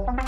Hello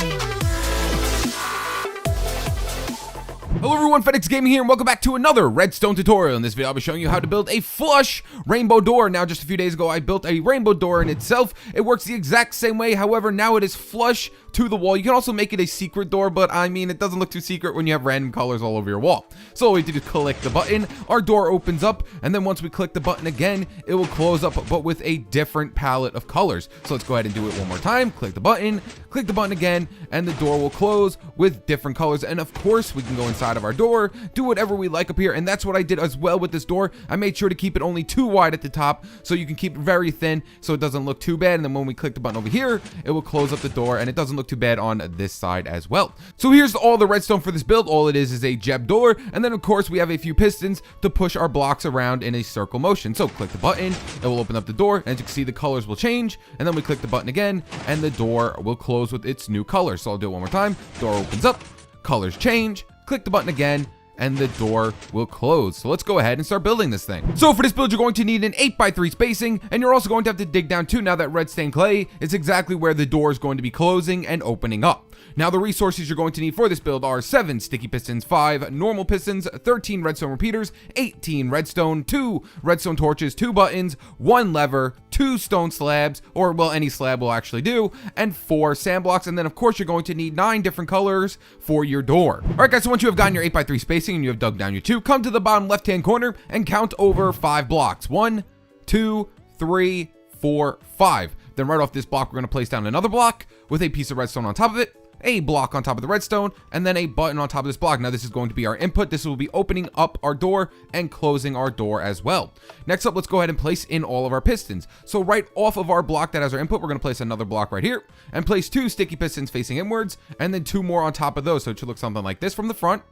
everyone, FedEx Gaming here, and welcome back to another Redstone tutorial. In this video, I'll be showing you how to build a flush rainbow door. Now, just a few days ago, I built a rainbow door in itself. It works the exact same way, however, now it is flush to the wall. You can also make it a secret door, but I mean, it doesn't look too secret when you have random colors all over your wall. So all we do is click the button, our door opens up, and then once we click the button again, it will close up, but with a different palette of colors. So let's go ahead and do it one more time. Click the button again, and the door will close with different colors. And of course, we can go inside of our door, do whatever we like up here, and that's what I did as well with this door. I made sure to keep it only too wide at the top, so you can keep it very thin, so it doesn't look too bad. And then when we click the button over here, it will close up the door, and it doesn't look too bad on this side as well. So here's all the redstone for this build. All it is a Jeb door, and then of course we have a few pistons to push our blocks around in a circle motion. So click the button, it will open up the door, and as you can see, the colors will change, and then we click the button again, and the door will close with its new color. So I'll do it one more time. Door opens up, colors change, click the button again, and the door will close. So let's go ahead and start building this thing. So for this build, you're going to need an 8x3 spacing, and you're also going to have to dig down too, now that red stained clay is exactly where the door is going to be closing and opening up. Now the resources you're going to need for this build are 7 sticky pistons, 5 normal pistons, 13 redstone repeaters, 18 redstone, 2 redstone torches, 2 buttons, 1 lever, 2 stone slabs, or well, any slab will actually do, and 4 sand blocks. And then of course you're going to need 9 different colors for your door. All right guys, so once you have gotten your 8x3 spacing and you have dug down your 2, come to the bottom left hand corner and count over 5 blocks. 1, 2, 3, 4, 5. Then right off this block, we're going to place down another block with a piece of redstone on top of it, a block on top of the redstone, and then a button on top of this block. Now this is going to be our input. This will be opening up our door and closing our door as well. Next up, let's go ahead and place in all of our pistons. So right off of our block that has our input, we're going to place another block right here and place 2 sticky pistons facing inwards, and then 2 more on top of those. So it should look something like this from the front.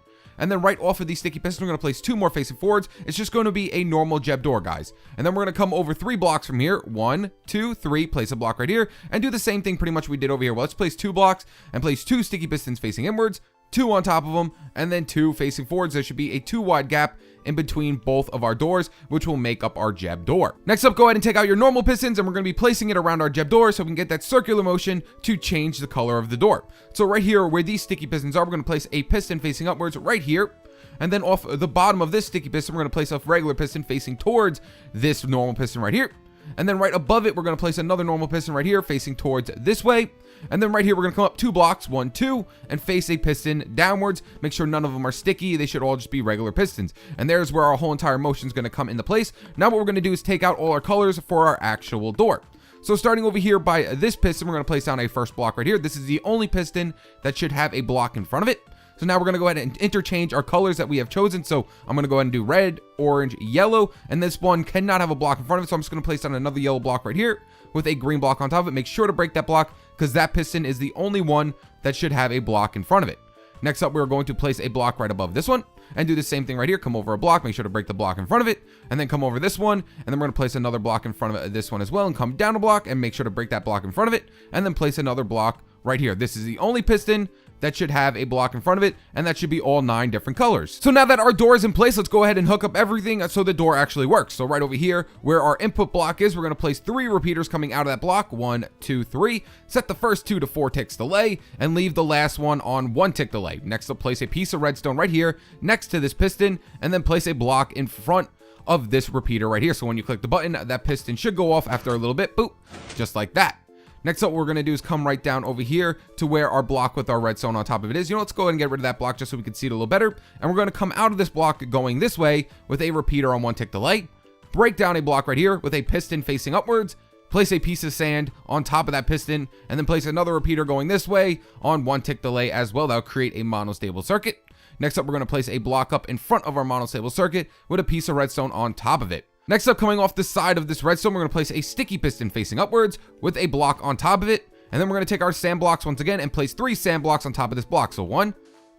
And then right off of these sticky pistons, we're going to place 2 more facing forwards. It's just going to be a normal Jeb door, guys. And then we're going to come over 3 blocks from here. 1, 2, 3, place a block right here, and do the same thing pretty much we did over here. Well, let's place 2 blocks and place 2 sticky pistons facing inwards, 2 on top of them, and then 2 facing forwards. There should be a 2 wide gap in between both of our doors, which will make up our Jeb door. Next up, go ahead and take out your normal pistons, and we're going to be placing it around our Jeb door so we can get that circular motion to change the color of the door. So right here where these sticky pistons are, we're going to place a piston facing upwards right here. And then off the bottom of this sticky piston, we're going to place a regular piston facing towards this normal piston right here. And then right above it, we're going to place another normal piston right here facing towards this way. And then right here, we're going to come up 2 blocks, 1, 2, and face a piston downwards. Make sure none of them are sticky. They should all just be regular pistons. And there's where our whole entire motion is going to come into place. Now what we're going to do is take out all our colors for our actual door. So starting over here by this piston, we're going to place down a first block right here. This is the only piston that should have a block in front of it. So now we're going to go ahead and interchange our colors that we have chosen. So I'm going to go ahead and do red, orange, yellow, and this one cannot have a block in front of it. So I'm just going to place down another yellow block right here with a green block on top of it. Make sure to break that block because that piston is the only one that should have a block in front of it. Next up, we're going to place a block right above this one and do the same thing right here. Come over a block, make sure to break the block in front of it, and then come over this one, and then we're going to place another block in front of this one as well, and come down a block and make sure to break that block in front of it, and then place another block right here. This is the only piston that should have a block in front of it, and that should be all 9 different colors. So now that our door is in place, let's go ahead and hook up everything so the door actually works. So right over here where our input block is, we're going to place 3 repeaters coming out of that block. 1, 2, 3. Set the first 2 to 4 ticks delay and leave the last one on 1 tick delay. Next up, place a piece of redstone right here next to this piston, and then place a block in front of this repeater right here. So when you click the button, that piston should go off after a little bit, boop, just like that. Next up, what we're going to do is come right down over here to where our block with our redstone on top of it is. You know, let's go ahead and get rid of that block just so we can see it a little better. And we're going to come out of this block going this way with a repeater on 1 tick delay. Break down a block right here with a piston facing upwards. Place a piece of sand on top of that piston. And then place another repeater going this way on 1 tick delay as well. That'll create a monostable circuit. Next up, we're going to place a block up in front of our monostable circuit with a piece of redstone on top of it. Next up, coming off the side of this redstone, we're going to place a sticky piston facing upwards with a block on top of it. And then we're going to take our sand blocks once again and place 3 sand blocks on top of this block. So 1,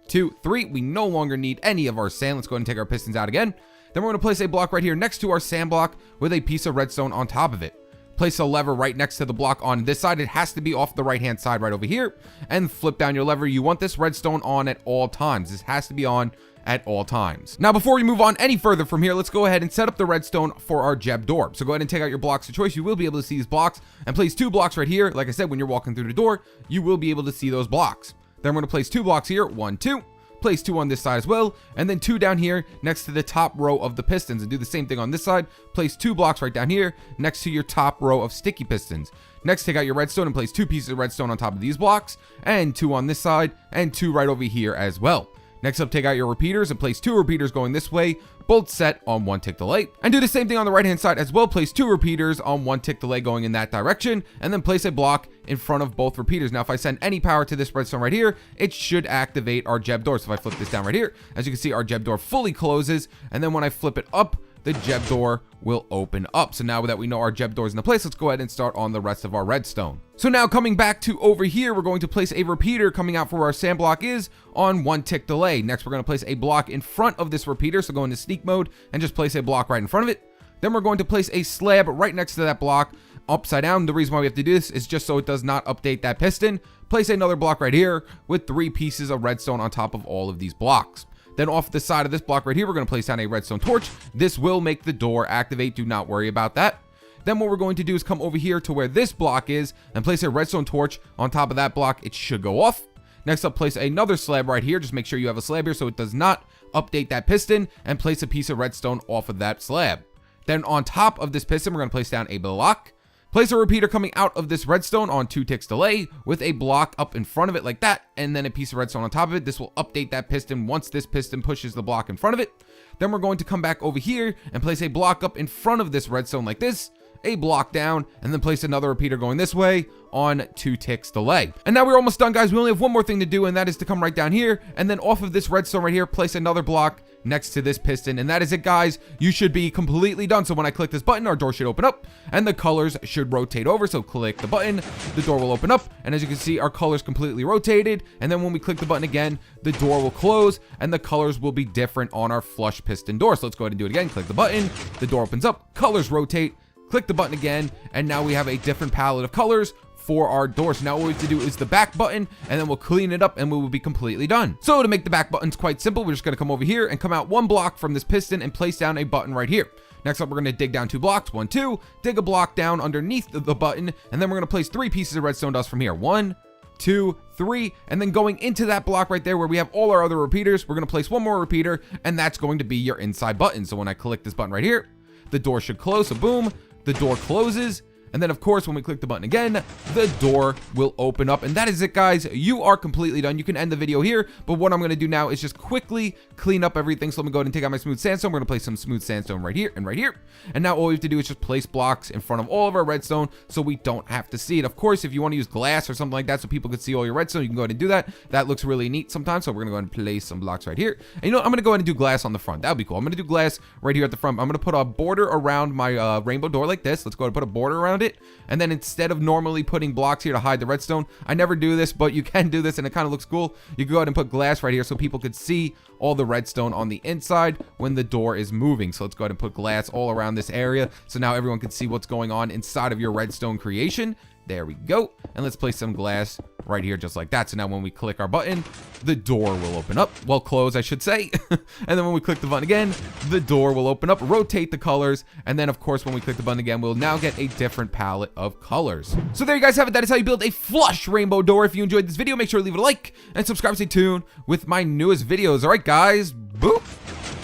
2, 3. We no longer need any of our sand. Let's go ahead and take our pistons out again. Then we're going to place a block right here next to our sand block with a piece of redstone on top of it. Place a lever right next to the block on this side. It has to be off the right hand side right over here. And flip down your lever. You want this redstone on at all times. This has to be on at all times. Now, before we move on any further from here, let's go ahead and set up the redstone for our Jeb door. So go ahead and take out your blocks of choice. You will be able to see these blocks and place 2 blocks right here. Like I said, when you're walking through the door, you will be able to see those blocks. Then we're going to place 2 blocks here, 1, 2. Place 2 on this side as well, and then 2 down here next to the top row of the pistons, and do the same thing on this side. Place 2 blocks right down here next to your top row of sticky pistons. Next, take out your redstone and place 2 pieces of redstone on top of these blocks, and 2 on this side, and 2 right over here as well. Next up, take out your repeaters and place 2 repeaters going this way, both set on 1 tick delay. And do the same thing on the right hand side as well. Place 2 repeaters on 1 tick delay going in that direction, and then place a block in front of both repeaters. Now, if I send any power to this redstone right here, it should activate our Jeb door. So if I flip this down right here, as you can see, our Jeb door fully closes, and then when I flip it up, the Jeb door will open up. So now that we know our Jeb door is in the place, let's go ahead and start on the rest of our redstone. So now coming back to over here, we're going to place a repeater coming out for where our sand block is on 1 tick delay. Next, we're going to place a block in front of this repeater. So go into sneak mode and just place a block right in front of it. Then we're going to place a slab right next to that block upside down. The reason why we have to do this is just so it does not update that piston. Place another block right here with 3 pieces of redstone on top of all of these blocks. Then off the side of this block right here, we're going to place down a redstone torch. This will make the door activate. Do not worry about that. Then what we're going to do is come over here to where this block is and place a redstone torch on top of that block. It should go off. Next up, place another slab right here. Just make sure you have a slab here so it does not update that piston, and place a piece of redstone off of that slab. Then on top of this piston, we're going to place down a block. Place a repeater coming out of this redstone on 2 ticks delay with a block up in front of it like that, and then a piece of redstone on top of it. This will update that piston once this piston pushes the block in front of it. Then we're going to come back over here and place a block up in front of this redstone like this, a block down, and then place another repeater going this way on 2 ticks delay. And now we're almost done, guys. We only have one more thing to do, and that is to come right down here, and then off of this redstone right here, place another block next to this piston, and that is it, guys. You should be completely done. So when I click this button, our door should open up and the colors should rotate over. So click the button, the door will open up, and as you can see, our colors completely rotated. And then when we click the button again, the door will close and the colors will be different on our flush piston door. So let's go ahead and do it again. Click the button, the door opens up, colors rotate, click the button again, and now we have a different palette of colors for our door. So now what we have to do is the back button, and then we'll clean it up and we will be completely done. So to make the back buttons quite simple, we're just going to come over here and come out 1 block from this piston and place down a button right here. Next up, we're going to dig down 2 blocks, 1, 2, dig a block down underneath the button, and then we're going to place 3 pieces of redstone dust from here. 1, 2, 3, and then going into that block right there where we have all our other repeaters, we're going to place 1 more repeater, and that's going to be your inside button. So when I click this button right here, the door should close. So boom, the door closes. And then, of course, when we click the button again, the door will open up. And that is it, guys. You are completely done. You can end the video here. But what I'm going to do now is just quickly clean up everything. So let me go ahead and take out my smooth sandstone. We're going to place some smooth sandstone right here and right here. And now all we have to do is just place blocks in front of all of our redstone so we don't have to see it. Of course, if you want to use glass or something like that so people could see all your redstone, you can go ahead and do that. That looks really neat sometimes. So we're going to go ahead and place some blocks right here. And you know what? I'm going to go ahead and do glass on the front. That would be cool. I'm going to do glass right here at the front. I'm going to put a border around my rainbow door like this. Let's go ahead and put a border around it. And then instead of normally putting blocks here to hide the redstone, I never do this, but you can do this and it kind of looks cool. You can go ahead and put glass right here so people could see all the redstone on the inside when the door is moving. So let's go ahead and put glass all around this area so now everyone can see what's going on inside of your redstone creation. There we go. And let's place some glass right here just like that. So now when we click our button, the door will open up. Well, close, I should say. And then when we click the button again, the door will open up, rotate the colors. And then, of course, when we click the button again, we'll now get a different palette of colors. So there you guys have it. That is how you build a flush rainbow door. If you enjoyed this video, make sure to leave it a like and subscribe. Stay tuned with my newest videos. All right, guys. Boop.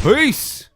Peace.